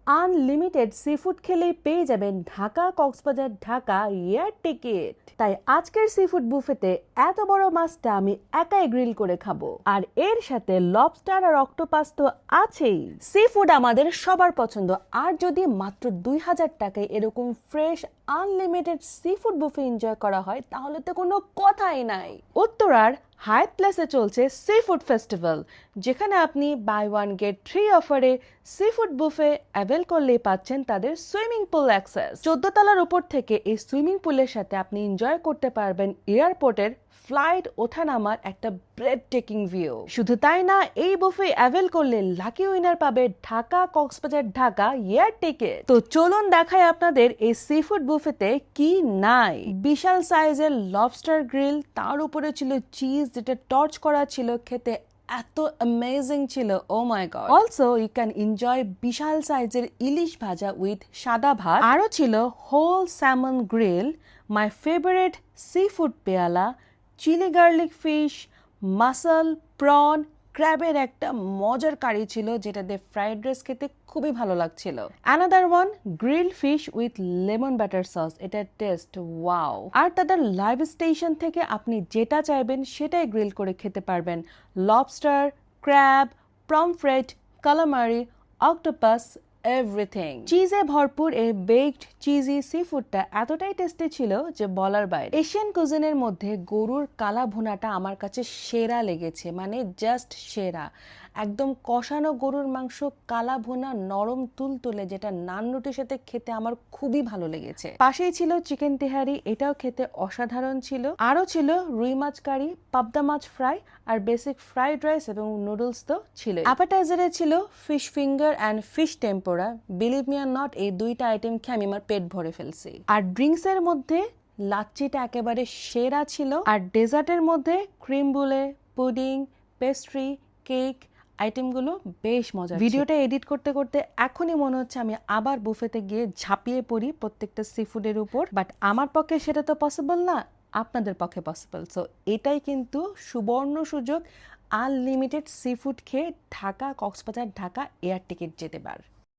Unlimited sea food খেলেই পেয়ে যাবেন ঢাকা কক্সবাজার ঢাকা এয়ার টিকিট। তাই আজকের সি ফুড বুফেতে এত বড় মাছটা আমি একাই গ্রিল করে খাবো, আর এর সাথে লবস্টার আর অক্টোপাস তো আছেই। সি ফুড আমাদের সবার পছন্দ, আর যদি মাত্র 2000 টাকায় এরকম fresh unlimited sea food buffet enjoy করা হয় তাহলে তো কোনো কথাই নাই। উত্তরার হায়াত প্লেসে চলছে সি ফুড ফেস্টিভ্যাল, যেখানে আপনি বাই ওয়ান গেট 3 অফারে সি ফুড বুফে অ্যাভেল করলেই পাচ্ছেন তাদের সুইমিং পুল অ্যাক্সেস। 14 তলার উপর থেকে এই সুইমিং পুলের সাথে আপনি এনজয় করতে পারবেন এয়ারপোর্টের ফ্লাইট ওঠানামার একটা ব্রেড টেকিং ভিউ। শুধু তাই না, এই বুফে অ্যাভেল করলে লাকি উইনার পাবে ঢাকা কক্সবাজার ঢাকা এয়ার টিকিট। তো চলুন দেখাই আপনাদের এই সি ফুড বুফেতে কি নাই। বিশাল সাইজের লবস্টার গ্রিল, তার উপরে ছিল চিজ যেটা টর্চ করা ছিল, খেতে এত অ্যামেজিং ছিল, oh my God. Also you can enjoy বিশাল সাইজের ইলিশ ভাজা উইথ সাদা ভাত। আরো ছিল whole salmon grill, my favourite seafood পেয়ালা, chilli garlic fish, mussel, prawn, ক্র্যাবের একটা মজার কারি ছিল যেটা দিয়ে ফ্রাইড রাইস খেতে খুবই ভালো লাগছিল। Another one grill fish with lemon butter sauce, এটার টেস্ট ওয়াও। আর তাদের লাইভ স্টেশন থেকে আপনি যেটা চাইবেন সেটাই গ্রিল করে খেতে পারবেন। Lobster, crab, pomfret, calamari, octopus, everything. চিজে ভরপুর এই বেকড চিজি সি ফুডটা এতটাই টেস্টি ছিল যে বলার বাইরে। এশিয়ান কুজিনের মধ্যে গরুর কালা ভুনাটা আমার কাছে সেরা লেগেছে, মানে জাস্ট সেরা। একদম কষানো গরুর মাংস কালা ভুনা, নরম তুলতুলে, যেটা নান রুটির সাথে খেতে আমার খুবই ভালো লেগেছে। পাশেই ছিল চিকেন তেহারি, এটাও খেতে অসাধারণ ছিল। আরও ছিল রুই মাছ কারি, পাবদা মাছ ফ্রাই, আর বেসিক ফ্রাইড রাইস এবং নুডলস তো ছিল। অ্যাপাটাইজারে ছিল fish finger and fish টেম্পোরা। Believe me are not, এই দুইটা আইটেম খেয়ে আমি আমার পেট ভরে ফেলছি। আর ড্রিঙ্কস এর মধ্যে লাচ্চিটা একেবারে সেরা ছিল। আর ডেজার্টের মধ্যে ক্রিম বুলে, পুডিং, পেস্ট্রি, কেক আইটেমগুলো বেশ মজা। ভিডিওটা এডিট করতে করতে এখনই মনে হচ্ছে আমি আবার বুফেতে গিয়ে ঝাঁপিয়ে পড়ি প্রত্যেকটা সি ফুডের উপর, বাট আমার পক্ষে সেটা তো পসিবল না, আপনাদের পক্ষে পসিবল। সো এটাই কিন্তু সুবর্ণ সুযোগ আনলিমিটেড সি ফুড খেয়ে ঢাকা কক্সবাজার ঢাকা এয়ার টিকিট যেতে পার।